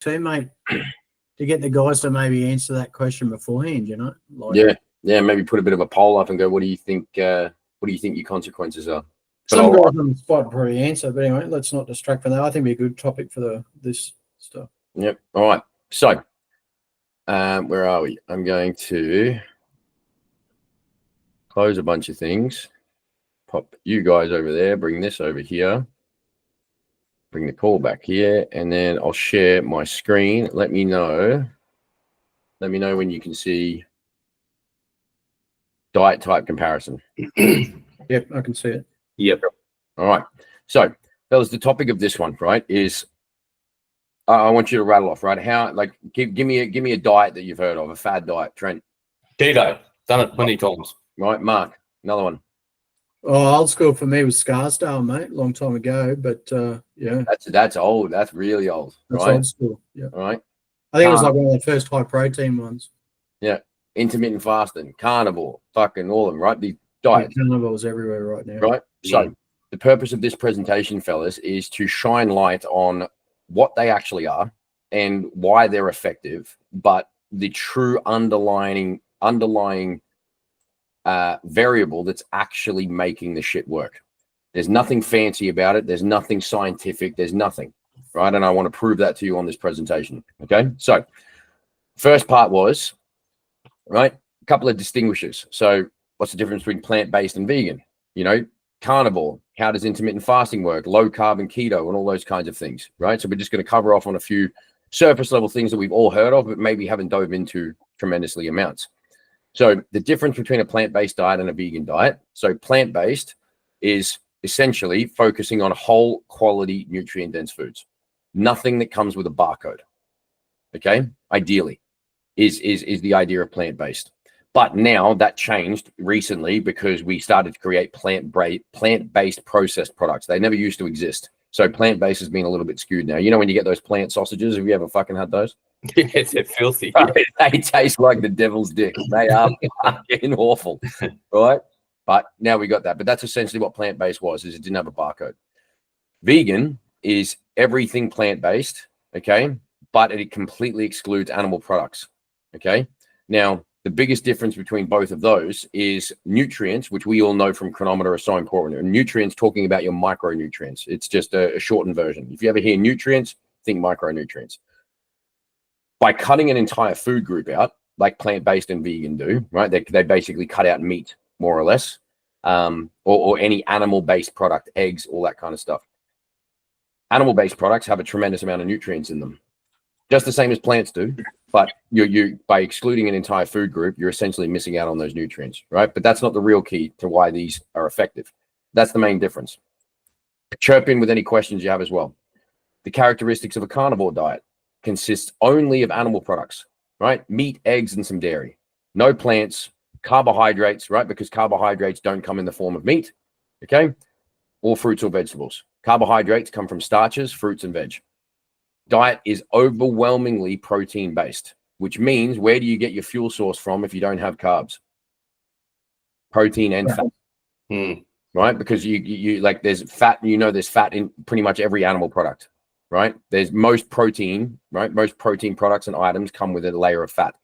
teammate, to get the guys to maybe answer that question beforehand, you know? Maybe put a bit of a poll up and go, what do you think your consequences are? Some guys on the spot probably answer, but anyway, let's not distract from that. I think it'd be a good topic for this stuff. Yep. All right. So, where are we? I'm going to close a bunch of things. Pop you guys over there. Bring this over here. Bring the call back here, and then I'll share my screen. Let me know when you can see diet type comparison. Yep, I can see it. Yep. All right. So, fellas, the topic of this one, right, is I want you to rattle off, right? How, like, give me a diet that you've heard of, a fad diet, Trent. Keto. Done it plenty of times. Right, Mark. Another one. Oh, old school for me was Scarsdale, mate, long time ago. But yeah, that's old. That's really old. That's right? old school. Yeah. All right. I think it was like one of the first high protein ones. Yeah. Intermittent fasting, carnivore, fucking all of them, right? The diets. Yeah, carnivore's everywhere right now. Right. So the purpose of this presentation, fellas, is to shine light on what they actually are and why they're effective, but the true underlying variable that's actually making the shit work. There's nothing fancy about it. There's nothing scientific. There's nothing, right? And I want to prove that to you on this presentation. Okay. So first part was, right, a couple of distinguishers. So what's the difference between plant-based and vegan? You know, carnivore, how does intermittent fasting work? Low carb and keto and all those kinds of things, right? So we're just going to cover off on a few surface level things that we've all heard of, but maybe haven't dove into tremendously amounts. So the difference between a plant-based diet and a vegan diet. So plant-based is essentially focusing on whole quality nutrient dense foods. Nothing that comes with a barcode. Okay. Ideally is the idea of plant-based. But now that changed recently because we started to create plant-based processed products. They never used to exist. So plant-based has been a little bit skewed now. You know, when you get those plant sausages, have you ever fucking had those? Yes, they're filthy. They taste like the devil's dick. They are fucking awful, right? But now we got that. But that's essentially what plant-based was, is it didn't have a barcode. Vegan is everything plant-based, okay? But it completely excludes animal products, okay? Now, the biggest difference between both of those is nutrients, which we all know from Chronometer are so important. And nutrients, talking about your micronutrients. It's just a shortened version. If you ever hear nutrients, think micronutrients. By cutting an entire food group out, like plant-based and vegan do, right? They basically cut out meat, more or less, or any animal-based product, eggs, all that kind of stuff. Animal-based products have a tremendous amount of nutrients in them, just the same as plants do. But you by excluding an entire food group, you're essentially missing out on those nutrients, right? But that's not the real key to why these are effective. That's the main difference. Chirp in with any questions you have as well. The characteristics of a carnivore diet consists only of animal products, right? Meat, eggs, and some dairy. No plants, carbohydrates, right? Because carbohydrates don't come in the form of meat, okay? Or fruits or vegetables. Carbohydrates come from starches, fruits, and veg. Diet is overwhelmingly protein-based, which means where do you get your fuel source from if you don't have carbs? Protein and fat, right? Because you like there's fat, you know, there's fat in pretty much every animal product, right? There's most protein, right? Most protein products and items come with a layer of fat,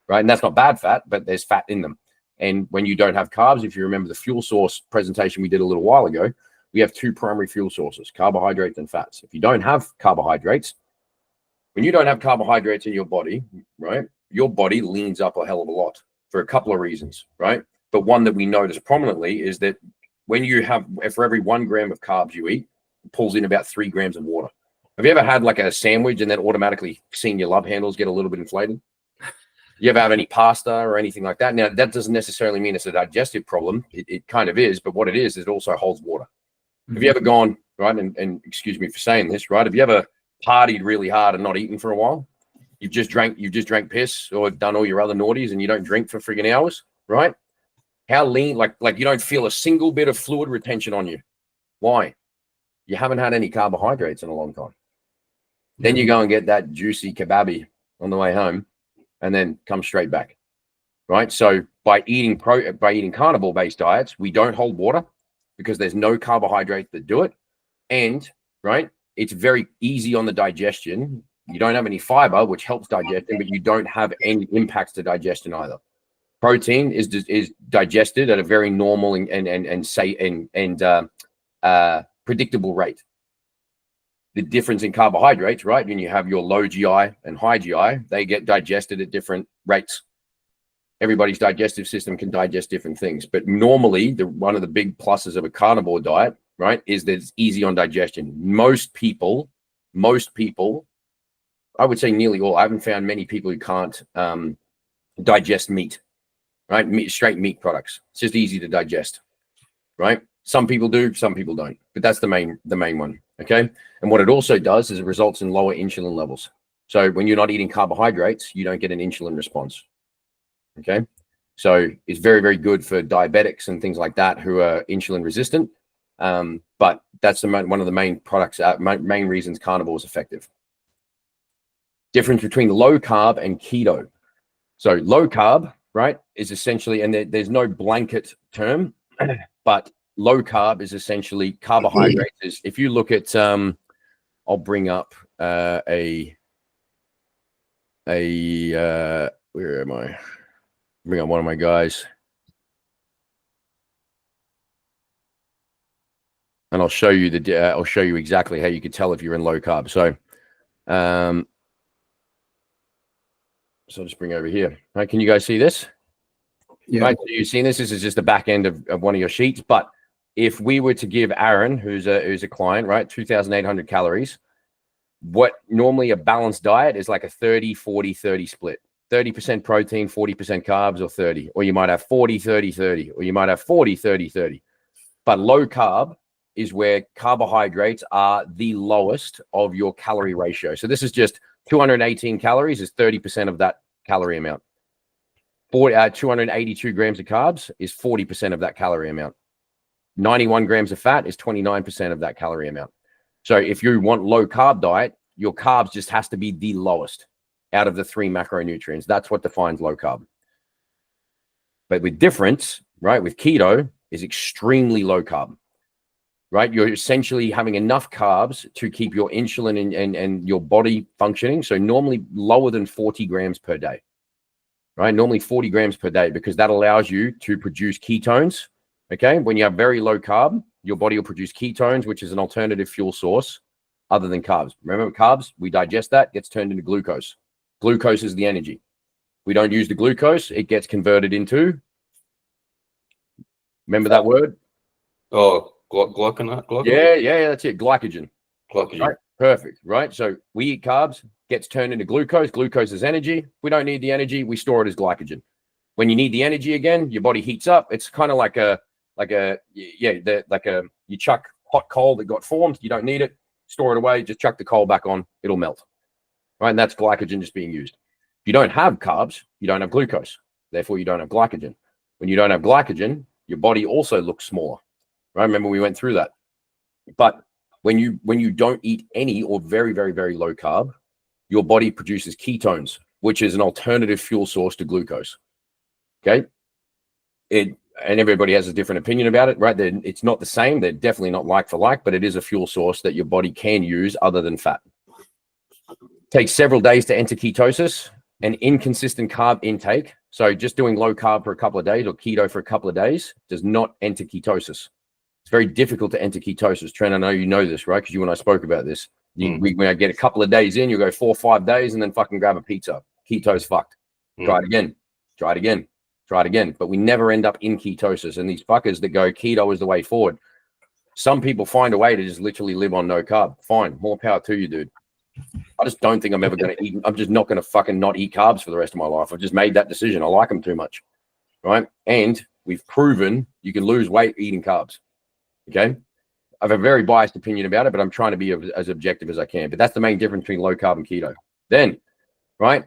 right? And that's not bad fat, but there's fat in them. And when you don't have carbs, if you remember the fuel source presentation we did a little while ago, we have two primary fuel sources, carbohydrates and fats. If you don't have carbohydrates, when you don't have carbohydrates in your body, right, your body leans up a hell of a lot for a couple of reasons, right? But one that we notice prominently is that when you have, for every 1 gram of carbs you eat, it pulls in about 3 grams of water. Have you ever had like a sandwich and then automatically seen your love handles get a little bit inflated? You ever have any pasta or anything like that? Now, that doesn't necessarily mean it's a digestive problem. It kind of is, but what it is it also holds water. Have you ever gone, right, and excuse me for saying this, right? Have you ever partied really hard and not eaten for a while? You've just drank piss or done all your other naughties and you don't drink for friggin' hours, right? How lean, like you don't feel a single bit of fluid retention on you. Why? You haven't had any carbohydrates in a long time. Then you go and get that juicy kebabi on the way home and then come straight back, right? So by eating carnivore-based diets, we don't hold water because there's no carbohydrates that do it. And, right, it's very easy on the digestion You don't have any fiber, which helps digestion, but you don't have any impacts to digestion either. Protein is digested at a very normal and predictable rate. The difference in carbohydrates, right? When you have your low GI and high GI, they get digested at different rates. Everybody's digestive system can digest different things, but normally one of the big pluses of a carnivore diet, right, is that it's easy on digestion. Most people, I would say nearly all. I haven't found many people who can't digest meat, right? Straight meat products. It's just easy to digest, right? Some people do, some people don't, but that's the main one. Okay. And what it also does is it results in lower insulin levels. So when you're not eating carbohydrates, you don't get an insulin response. Okay. So it's very, very good for diabetics and things like that who are insulin resistant. But that's one of the main products, main reasons carnivore is effective. Difference between low carb and keto. So low carb, right, is essentially, and there's no blanket term, but low carb is essentially carbohydrates. If you look at, I'll bring up where am I? Bring up one of my guys, and I'll show you I'll show you exactly how you could tell if you're in low carb. So, so I'll just bring over here. Right, can you guys see this? Yeah. Right, so you've seen this. This is just the back end of one of your sheets. But if we were to give Aaron, who's a client, right, 2,800 calories, what normally a balanced diet is like a 30-40-30 split. 30% protein, 40% carbs, or 30. Or you might have 40-30-30, or you might have 40-30-30. But low carb is where carbohydrates are the lowest of your calorie ratio. So this is just 218 calories is 30% of that calorie amount. 282 grams of carbs is 40% of that calorie amount. 91 grams of fat is 29% of that calorie amount. So if you want low carb diet, your carbs just has to be the lowest out of the 3 macronutrients. That's what defines low carb. But with difference, right, with keto is extremely low carb, right? You're essentially having enough carbs to keep your insulin and your body functioning. So normally lower than 40 grams per day, right? Normally 40 grams per day, because that allows you to produce ketones. Okay. When you have very low carb, your body will produce ketones, which is an alternative fuel source other than carbs. Remember, carbs, we digest that, gets turned into glucose. Glucose is the energy. We don't use the glucose. It gets converted into, remember that word? Oh, glycogen. Yeah, that's it. Glycogen. Glycogen. Right? Perfect. Right. So we eat carbs, gets turned into glucose. Glucose is energy. We don't need the energy. We store it as glycogen. When you need the energy again, your body heats up. It's kind of like you chuck hot coal that got formed. You don't need it. Store it away. Just chuck the coal back on. It'll melt. Right. And that's glycogen just being used. If you don't have carbs, you don't have glucose. Therefore, you don't have glycogen. When you don't have glycogen, your body also looks smaller. Right. Remember, we went through that. But when you don't eat any or very, very, very low carb, your body produces ketones, which is an alternative fuel source to glucose. Okay. And everybody has a different opinion about it, right? It's not the same. They're definitely not like for like, but it is a fuel source that your body can use other than fat. Takes several days to enter ketosis. An inconsistent carb intake, so just doing low carb for a couple of days or keto for a couple of days, does not enter ketosis. It's very difficult to enter ketosis. Trent, I know you know this, right? Because you and I spoke about this. When I get a couple of days in, you go 4 or 5 days and then fucking grab a pizza. Keto's fucked. Try it again. But we never end up in ketosis. And these fuckers that go keto is the way forward. Some people find a way to just literally live on no carb. Fine. More power to you, dude. I just don't think I'm ever going to eat. I'm just not going to fucking not eat carbs for the rest of my life. I've just made that decision. I like them too much. Right. And we've proven you can lose weight eating carbs. Okay. I have a very biased opinion about it, but I'm trying to be as objective as I can. But that's the main difference between low carb and keto. Then, right,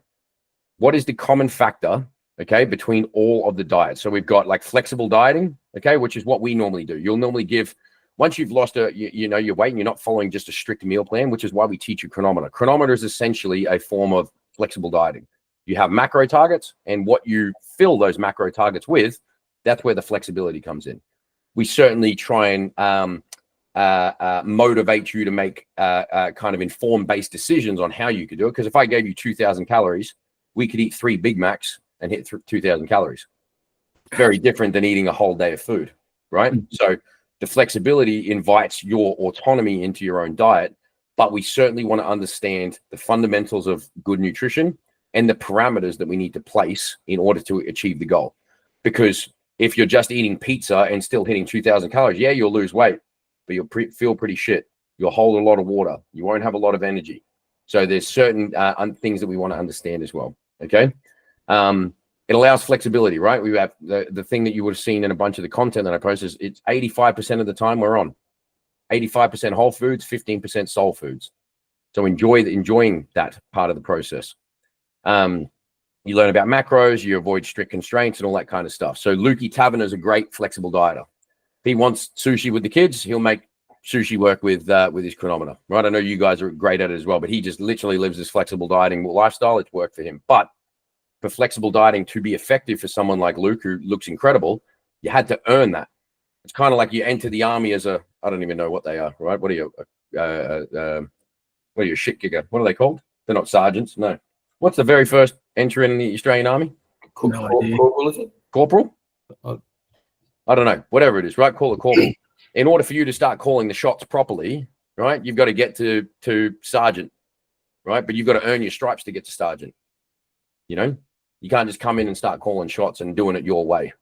what is the common factor, okay, between all of the diets? So we've got like flexible dieting, okay, which is what we normally do. You'll normally give, once you've lost your weight and you're not following just a strict meal plan, which is why we teach you chronometer. Chronometer is essentially a form of flexible dieting. You have macro targets, and what you fill those macro targets with, that's where the flexibility comes in. We certainly try and motivate you to make kind of informed based decisions on how you could do it. Because if I gave you 2,000 calories, we could eat 3 Big Macs and hit 2,000 calories. Very different than eating a whole day of food, right? So the flexibility invites your autonomy into your own diet, but we certainly want to understand the fundamentals of good nutrition and the parameters that we need to place in order to achieve the goal. Because if you're just eating pizza and still hitting 2,000 calories, yeah, you'll lose weight, but you'll feel pretty shit. You'll hold a lot of water. You won't have a lot of energy. So there's certain things that we want to understand as well. Okay. It allows flexibility, right? We have the thing that you would have seen in a bunch of the content that I post is it's 85% of the time we're on 85% whole foods, 15% soul foods. So enjoying that part of the process. You learn about macros, you avoid strict constraints and all that kind of stuff. So Lukey Taverner is a great flexible dieter. If he wants sushi with the kids, he'll make sushi work with his chronometer, right? I know you guys are great at it as well, but he just literally lives this flexible dieting lifestyle. It's worked for him. But for flexible dieting to be effective for someone like Luke, who looks incredible, you had to earn that. It's kind of like you enter the army as I don't even know what they are, right? What are you, a shit kicker? What are they called? They're not sergeants. No. What's the very first entry in the Australian Army? Corporal, is it? Corporal? I don't know. Whatever it is, right? Call it corporal. In order for you to start calling the shots properly, right, you've got to get to sergeant, right? But you've got to earn your stripes to get to sergeant. You know, you can't just come in and start calling shots and doing it your way.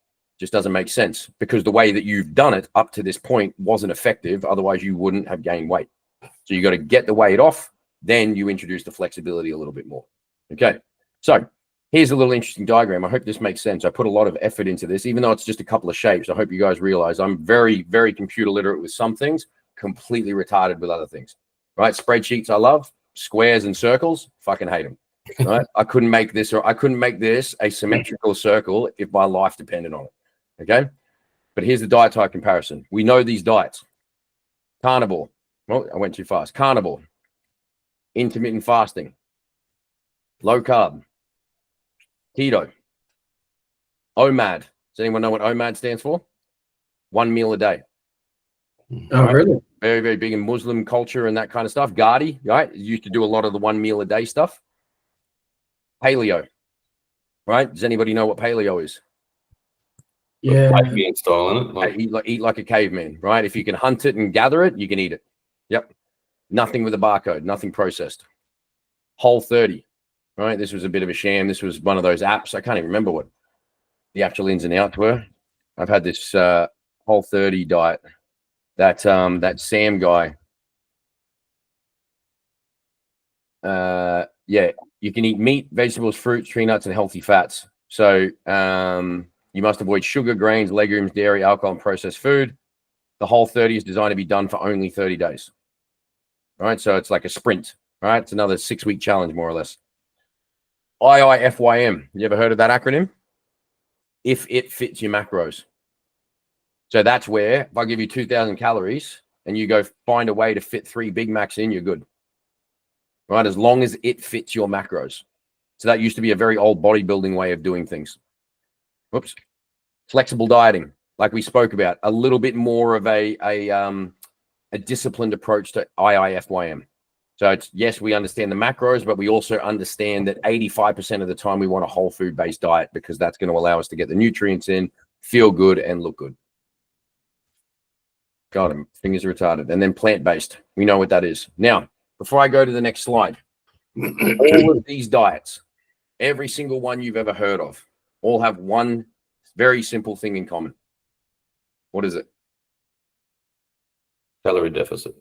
Just doesn't make sense because the way that you've done it up to this point wasn't effective. Otherwise, you wouldn't have gained weight. So you got to get the weight off. Then you introduce the flexibility a little bit more. Okay. So here's a little interesting diagram. I hope this makes sense. I put a lot of effort into this, even though it's just a couple of shapes. I hope you guys realize I'm very, very computer literate with some things, completely retarded with other things, right? Spreadsheets I love, squares and circles, fucking hate them, right? I couldn't make this a symmetrical circle if my life depended on it, okay? But here's the diet type comparison. We know these diets. Carnivore. Well, I went too fast. Carnivore. Intermittent fasting. Low carb. Keto. OMAD. Does anyone know what OMAD stands for? 1 meal a day. Oh, right? Really? Very, very big in Muslim culture and that kind of stuff. Gandhi, right? Used to do a lot of the 1 meal a day stuff. Paleo. Right? Does anybody know what paleo is? Yeah. Caveman style, isn't it? Like, Eat like a caveman, right? If you can hunt it and gather it, you can eat it. Yep. Nothing with a barcode, nothing processed. Whole30. Right, this was a bit of a sham. This was one of those apps. I can't even remember what the actual ins and outs were. I've had this Whole30 diet that Sam guy. Yeah, you can eat meat, vegetables, fruits, tree nuts, and healthy fats. So you must avoid sugar, grains, legumes, dairy, alcohol, and processed food. The Whole30 is designed to be done for only 30 days. All right, so it's like a sprint. All right, it's another 6-week challenge, more or less. IIFYM. You ever heard of that acronym? If it fits your macros. So that's where if I give you 2,000 calories and you go find a way to fit 3 Big Macs in, you're good. Right? As long as it fits your macros. So that used to be a very old bodybuilding way of doing things. Whoops. Flexible dieting, like we spoke about, a little bit more of a disciplined approach to IIFYM. So it's, yes, we understand the macros, but we also understand that 85% of the time we want a whole food based diet because that's going to allow us to get the nutrients in, feel good, and look good. Got him. Fingers are retarded. And then plant-based. We know what that is. Now, before I go to the next slide, all of these diets, every single one you've ever heard of, all have one very simple thing in common. What is it? calorie deficit.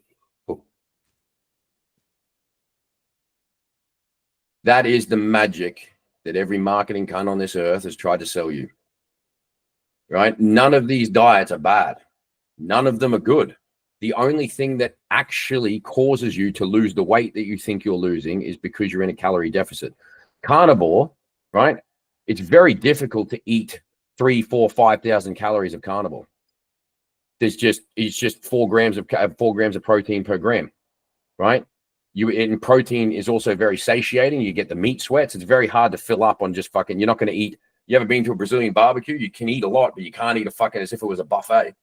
That is the magic that every marketing cunt on this earth has tried to sell you. Right? None of these diets are bad. None of them are good. The only thing that actually causes you to lose the weight that you think you're losing is because you're in a calorie deficit. Carnivore, right? It's very difficult to eat 3, 4, 5,000 calories of carnivore. It's just 4 grams of protein per gram, right? And protein is also very satiating. You get the meat sweats. It's very hard to fill up on just fucking. You're not going to eat. You ever been to a Brazilian barbecue? You can eat a lot, but you can't eat a fucking as if it was a buffet.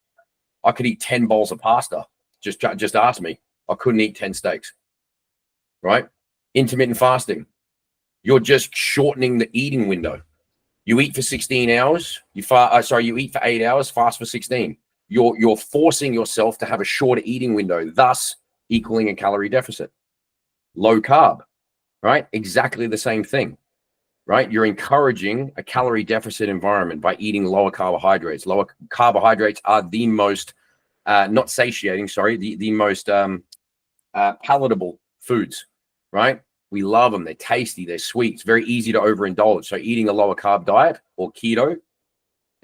I could eat 10 bowls of pasta Just ask me. I couldn't eat 10 steaks. Right? Intermittent fasting. You're just shortening the eating window. You eat for 16 hours. You eat for 8 hours, fast for 16. You're forcing yourself to have a shorter eating window, thus equaling a calorie deficit. Low carb, right? Exactly the same thing, right? You're encouraging a calorie deficit environment by eating lower carbohydrates. Lower carbohydrates are the most, not satiating, sorry, the most palatable foods, right? We love them. They're tasty. They're sweet. It's very easy to overindulge. So eating a lower carb diet or keto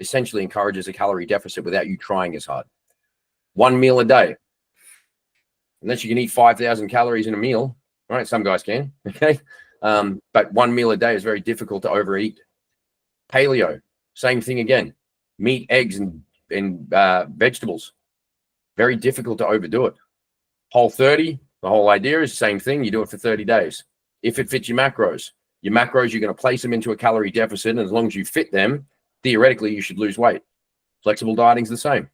essentially encourages a calorie deficit without you trying as hard. 1 meal a day. Unless you can eat 5,000 calories in a meal, right? Some guys can, okay? But 1 meal a day is very difficult to overeat. Paleo, same thing again. Meat, eggs, and vegetables. Very difficult to overdo it. Whole 30, the whole idea is the same thing. You do it for 30 days. If it fits your macros, you're going to place them into a calorie deficit, and as long as you fit them, theoretically, you should lose weight. Flexible dieting is the same.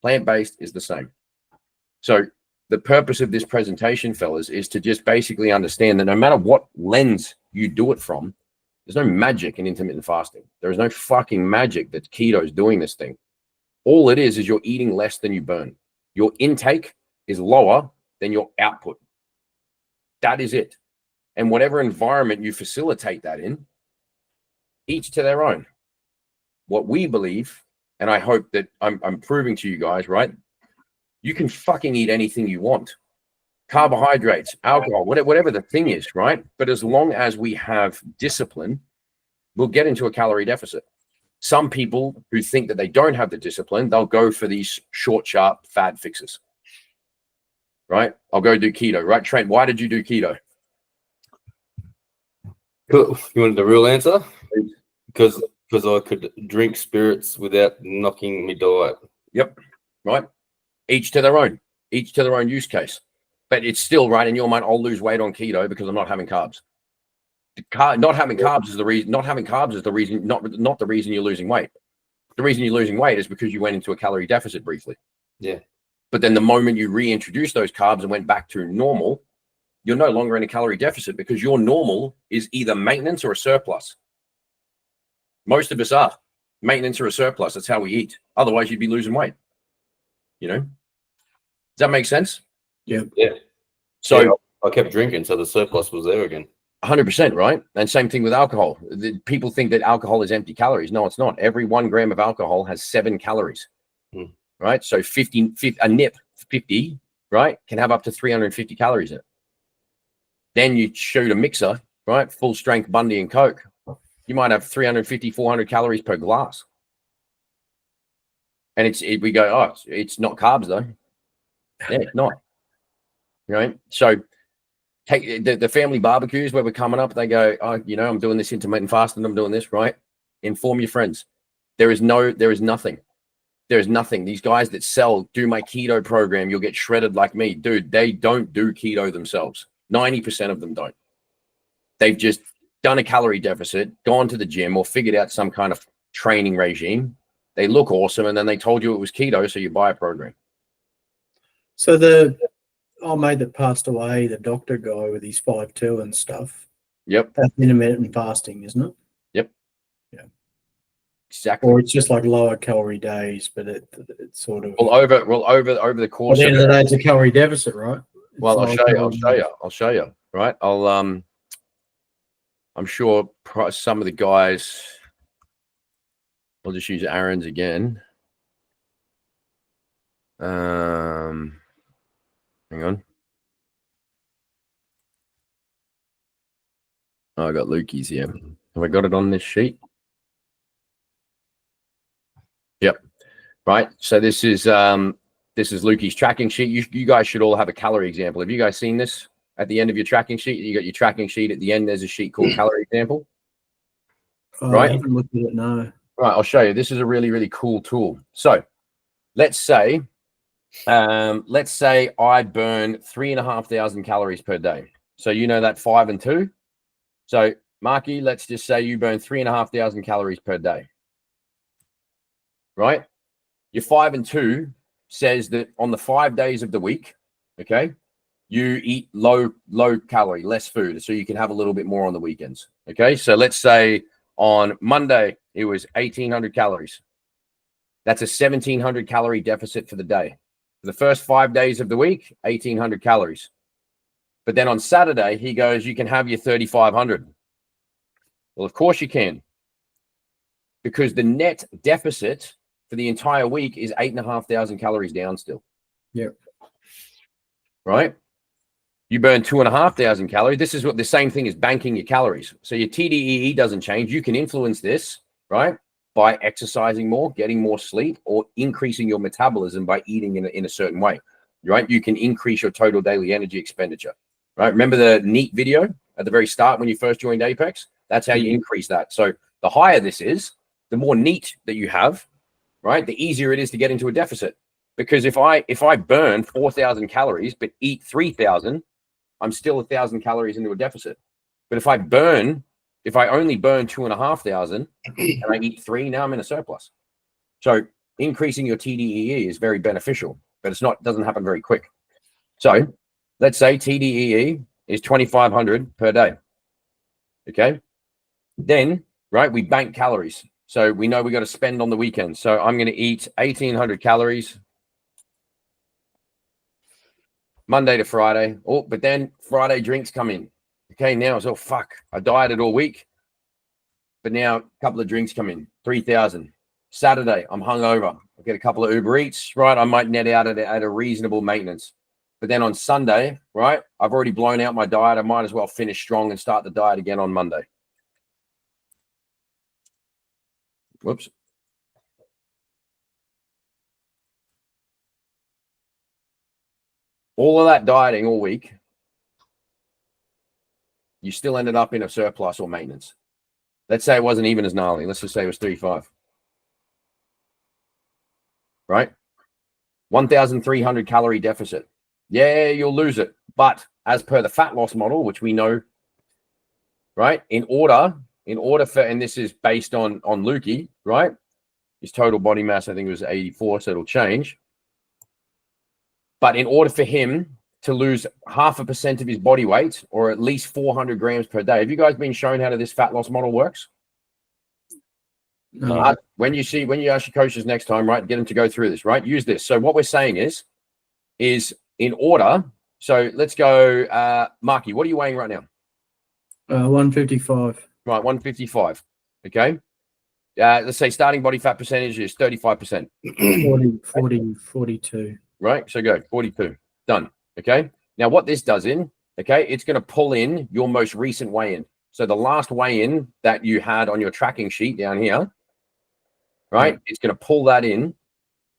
Plant-based is the same. So the purpose of this presentation, fellas, is to just basically understand that no matter what lens you do it from, there's no magic in intermittent fasting. There is no fucking magic that keto is doing this thing. All it is you're eating less than you burn. Your intake is lower than your output. That is it. And whatever environment you facilitate that in, each to their own. What we believe, and I hope that I'm proving to you guys, right? You can fucking eat anything you want. Carbohydrates, alcohol, whatever the thing is, right? But as long as we have discipline, we'll get into a calorie deficit. Some people who think that they don't have the discipline, they'll go for these short, sharp fad fixes. Right? I'll go do keto, right? Trent, why did you do keto? Cool. You wanted the real answer? Because I could drink spirits without knocking me diet. Yep. Right. Each to their own. Each to their own use case. But it's still right in your mind. I'll lose weight on keto because I'm not having carbs. Not having carbs is the reason. Not having carbs is the reason. Not the reason you're losing weight. The reason you're losing weight is because you went into a calorie deficit briefly. Yeah. But then the moment you reintroduce those carbs and went back to normal, you're no longer in a calorie deficit because your normal is either maintenance or a surplus. Most of us are maintenance or a surplus. That's how we eat. Otherwise, you'd be losing weight. You know? Does that make sense? Yeah. Yeah. So yeah, I kept drinking, so the surplus was there again. 100%, right? And same thing with alcohol. People think that alcohol is empty calories. No, it's not. Every 1 gram of alcohol has 7 calories. Right? So 50, a nip, 50, right, can have up to 350 calories in it. Then you shoot a mixer, right, full strength Bundy and Coke. You might have 350, 400 calories per glass. And we go, oh, it's not carbs though. Yeah, it's not. Right? So take the family barbecues where we're coming up, they go, oh, you know, I'm doing this intermittent fasting, I'm doing this, right? Inform your friends. There is nothing. There's nothing. These guys that do my keto program, you'll get shredded like me. Dude, they don't do keto themselves. 90% of them don't. They've just done a calorie deficit, gone to the gym or figured out some kind of training regime. They look awesome. And then they told you it was keto. So you buy a program. So the old mate that passed away, the doctor guy with his 5-2 and stuff. Yep. That's intermittent fasting, isn't it? Yep. Yeah. Exactly. Or it's just like lower calorie days, but it's sort of over the course. At the end of the day, it's a calorie deficit, right? Well, I'll show you. Right. I'm sure some of the guys. I'll just use Aaron's again. Hang on. Oh, I got Lukey's here. Have I got it on this sheet? Yep. Right. So this is Lukey's tracking sheet. You guys should all have a calorie example. Have you guys seen this at the end of your tracking sheet? You got your tracking sheet at the end. There's a sheet called calorie example. Right. I haven't looked at it, no. Right. I'll show you. This is a really, really cool tool. So let's say I burn 3,500 calories per day. So you know that 5 and 2. So Marky, let's just say you burn 3,500 calories per day. Right? Your 5 and 2 says that on the 5 days of the week, okay, you eat low calorie, less food, so you can have a little bit more on the weekends. Okay, so let's say on Monday it was 1,800 calories. That's a 1,700 calorie deficit for the day. For the first 5 days of the week, 1,800 calories. But then on Saturday, he goes, you can have your 3,500. Well, of course you can, because the net deficit for the entire week is 8,500 calories down still. Yep. Right? You burn 2,500 calories. This is what the same thing as banking your calories. So your TDEE doesn't change. You can influence this, right, by exercising more, getting more sleep, or increasing your metabolism by eating in a certain way, right? You can increase your total daily energy expenditure, right? Remember the NEAT video at the very start when you first joined Apex? That's how you increase that. So the higher this is, the more NEAT that you have, right, the easier it is to get into a deficit. Because if I burn 4,000 calories but eat 3,000, I'm still 1,000 calories into a deficit. But if I only burn 2,500 and I eat 3, now I'm in a surplus. So increasing your TDEE is very beneficial, but doesn't happen very quick. So let's say TDEE is 2,500 per day. Okay. Then, right, we bank calories. So we know we got to spend on the weekend. So I'm going to eat 1,800 calories Monday to Friday. Oh, but then Friday drinks come in. Okay, now it's fuck. I dieted all week, but now a couple of drinks come in. 3,000. Saturday, I'm hungover. I get a couple of Uber Eats. Right, I might net out at a reasonable maintenance. But then on Sunday, right, I've already blown out my diet. I might as well finish strong and start the diet again on Monday. Whoops. All of that dieting all week, you still ended up in a surplus or maintenance. Let's say it wasn't even as gnarly. Let's just say it was 3.5. Right? 1,300 calorie deficit. Yeah, you'll lose it. But as per the fat loss model, which we know, right, in order for, and this is based on Lukey, right? His total body mass, I think it was 84, so it'll change. But in order for him to lose 0.5% of his body weight, or at least 400 grams per day, have you guys been shown how this fat loss model works? No. When you ask your coaches next time, right, get them to go through this, right? Use this. So what we're saying is in order. So let's go, Marky, what are you weighing right now? 155. Right, 155. Okay. Let's say starting body fat percentage is 35%. 42. Right. So go 42. Done. Okay. Now what this does it's going to pull in your most recent weigh-in. So the last weigh-in that you had on your tracking sheet down here, right? It's going to pull that in,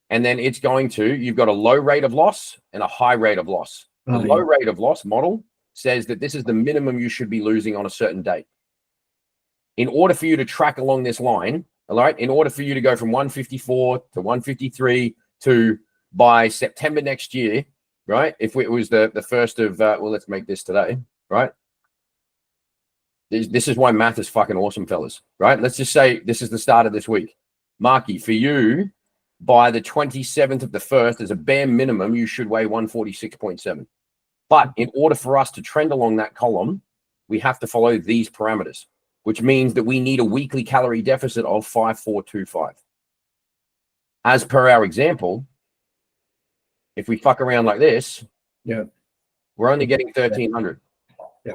and then it's going to, you've got a low rate of loss and a high rate of loss. The low rate of loss model says that this is the minimum you should be losing on a certain date. In order for you to track along this line, all right, in order for you to go from 154 to 153 to by September next year, right? If it was the first of, let's make this today, right? This is why math is fucking awesome, fellas, right? Let's just say this is the start of this week. Marky, for you, by the 27th of the 1st, as a bare minimum, you should weigh 146.7. But in order for us to trend along that column, we have to follow these parameters, which means that we need a weekly calorie deficit of 5,425. As per our example, if we fuck around like this, we're only getting 1,300. Yeah.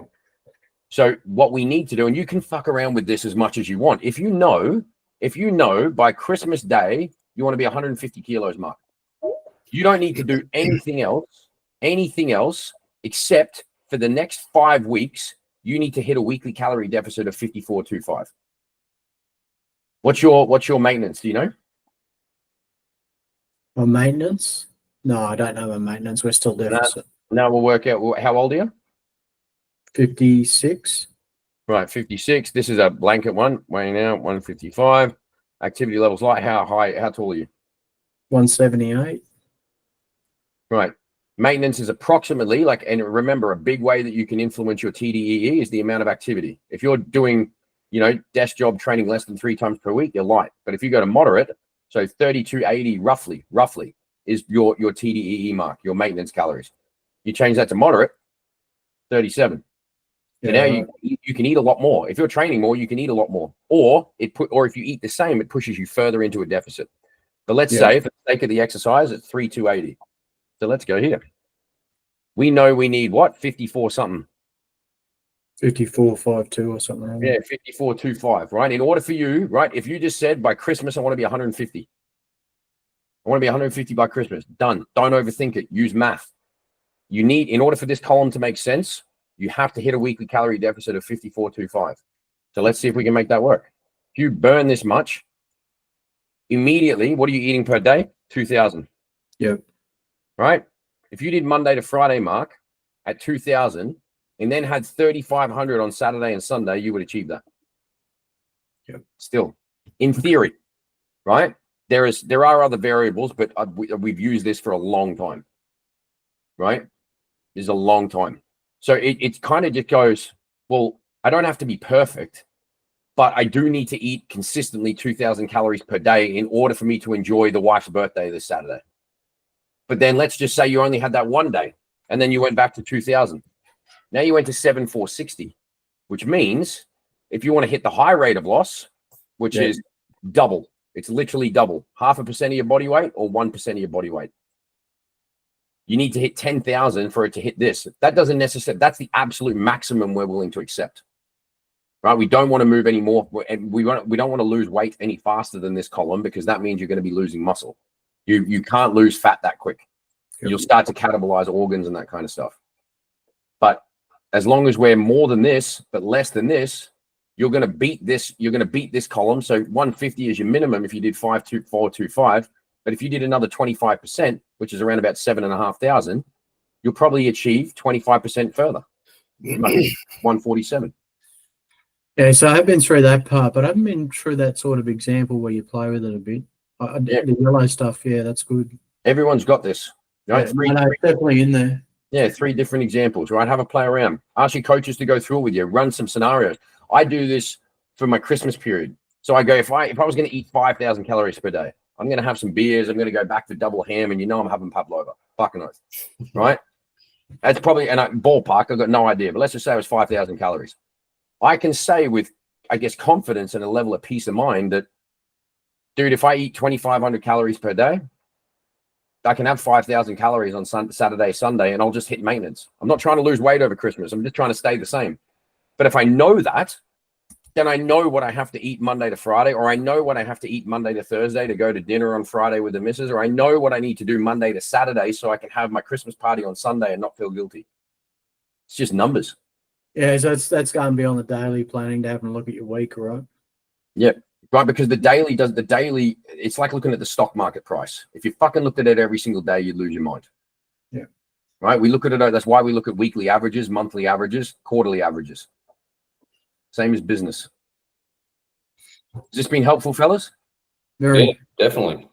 So what we need to do, and you can fuck around with this as much as you want. If you know by Christmas Day, you want to be 150 kilos, Mark, you don't need to do anything else except for the next 5 weeks, you need to hit a weekly calorie deficit of 5,425. What's your maintenance? Do you know? My maintenance? No, I don't know my maintenance. We're still deficit. Now we'll work out how old are you? 56. Right, 56. This is a blanket one. Weighing out 155. Activity levels light. How tall are you? 178. Right. Maintenance is approximately and remember, a big way that you can influence your TDEE is the amount of activity. If you're doing, desk job training less than 3 times per week, you're light. But if you go to moderate, so 3280 roughly, is your TDEE mark, your maintenance calories. You change that to moderate, 37. So now you can eat a lot more. If you're training more, you can eat a lot more. Or if you eat the same, it pushes you further into a deficit. But let's say, for the sake of the exercise, it's 3,280. So let's go here. We know we need what? 54 something. 54.52 or something. Like yeah, 54.25, right? In order for you, right? If you just said by Christmas, I want to be 150. I want to be 150 by Christmas. Done. Don't overthink it. Use math. You need, in order for this column to make sense, you have to hit a weekly calorie deficit of 54.25. So let's see if we can make that work. If you burn this much, immediately, what are you eating per day? 2,000. Yep. Right? If you did Monday to Friday mark at 2,000 and then had 3,500 on Saturday and Sunday, you would achieve that. Yep. Still, in theory, right? There are other variables, but we've used this for a long time, right? This is a long time. So it kind of just goes, well, I don't have to be perfect, but I do need to eat consistently 2,000 calories per day in order for me to enjoy the wife's birthday this Saturday. But then let's just say you only had that one day and then you went back to 2,000. Now you went to 7,460, which means if you want to hit the high rate of loss, which is double, it's literally double, 0.5% of your body weight or 1% of your body weight. You need to hit 10,000 for it to hit this. That doesn't necessarily, that's the absolute maximum we're willing to accept, right? We don't want to move any more, and we don't want to lose weight any faster than this column, because that means you're going to be losing muscle. You can't lose fat that quick. Yep. You'll start to catabolize organs and that kind of stuff. But as long as we're more than this, but less than this, you're going to beat this. You're going to beat this column. So 150 is your minimum if you did 5,425. But if you did another 25%, which is around about 7,500, you'll probably achieve 25% further. 147. Yeah, so I've been through that part, but I haven't been through that sort of example where you play with it a bit. The yellow stuff, yeah, that's good. Everyone's got this, right? Yeah, definitely in there. Yeah, 3 different examples, right? Have a play around. Ask your coaches to go through it with you. Run some scenarios. I do this for my Christmas period. So I go, if I was going to eat 5,000 calories per day, I'm going to have some beers. I'm going to go back to double ham, and I'm having pavlova. Fucking oath, right? That's probably, and ballpark, I've got no idea, but let's just say it was 5,000 calories. I can say with, I guess, confidence and a level of peace of mind that, dude, if I eat 2,500 calories per day, I can have 5,000 calories on Saturday, Sunday, and I'll just hit maintenance. I'm not trying to lose weight over Christmas. I'm just trying to stay the same. But if I know that, then I know what I have to eat Monday to Friday, or I know what I have to eat Monday to Thursday to go to dinner on Friday with the missus, or I know what I need to do Monday to Saturday so I can have my Christmas party on Sunday and not feel guilty. It's just numbers. Yeah, so that's going to be on the daily planning to have a look at your week, right? Yep. Right, because the daily, it's like looking at the stock market price. If you fucking looked at it every single day, you'd lose your mind. Yeah. Right? We look at it, that's why we look at weekly averages, monthly averages, quarterly averages. Same as business. Has this been helpful, fellas? Very. Yeah, definitely.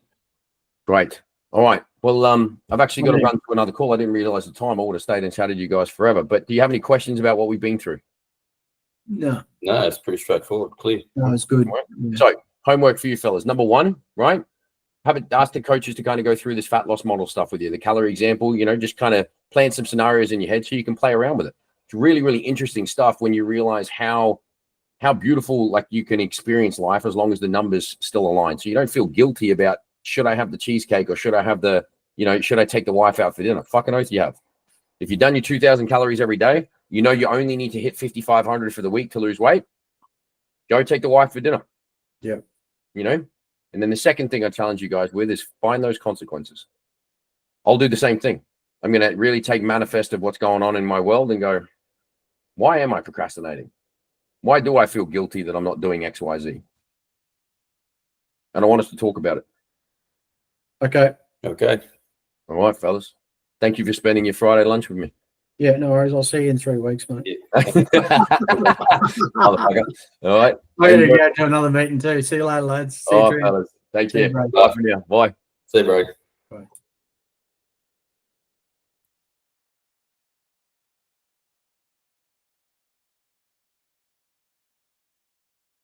Great. All right. Well, I've actually got to run to another call. I didn't realize the time. I would have stayed and chatted you guys forever. But do you have any questions about what we've been through? No, it's pretty straightforward, clear. no, it's good. Right. Yeah. So, homework for you fellas. Number 1, right? Ask the coaches to kind of go through this fat loss model stuff with you. The calorie example, just kind of plant some scenarios in your head so you can play around with it. It's really, really interesting stuff when you realize how beautiful, like, you can experience life as long as the numbers still align. So you don't feel guilty about, should I have the cheesecake, or should I have the, should I take the wife out for dinner? Fucking oath you have. If you've done your 2,000 calories every day, you only need to hit 5,500 for the week to lose weight. Go take the wife for dinner. Yeah. And then the second thing I challenge you guys with is find those consequences. I'll do the same thing. I'm going to really take manifest of what's going on in my world and go, why am I procrastinating? Why do I feel guilty that I'm not doing X, Y, Z? And I want us to talk about it. Okay. All right, fellas. Thank you for spending your Friday lunch with me. Yeah, no worries. I'll see you in 3 weeks, mate. Motherfucker. All right. We're going to go to another meeting too. See you later, lads. See you, fellas. Take care. bro. Bye for now. Bye. See you, bro. Bye.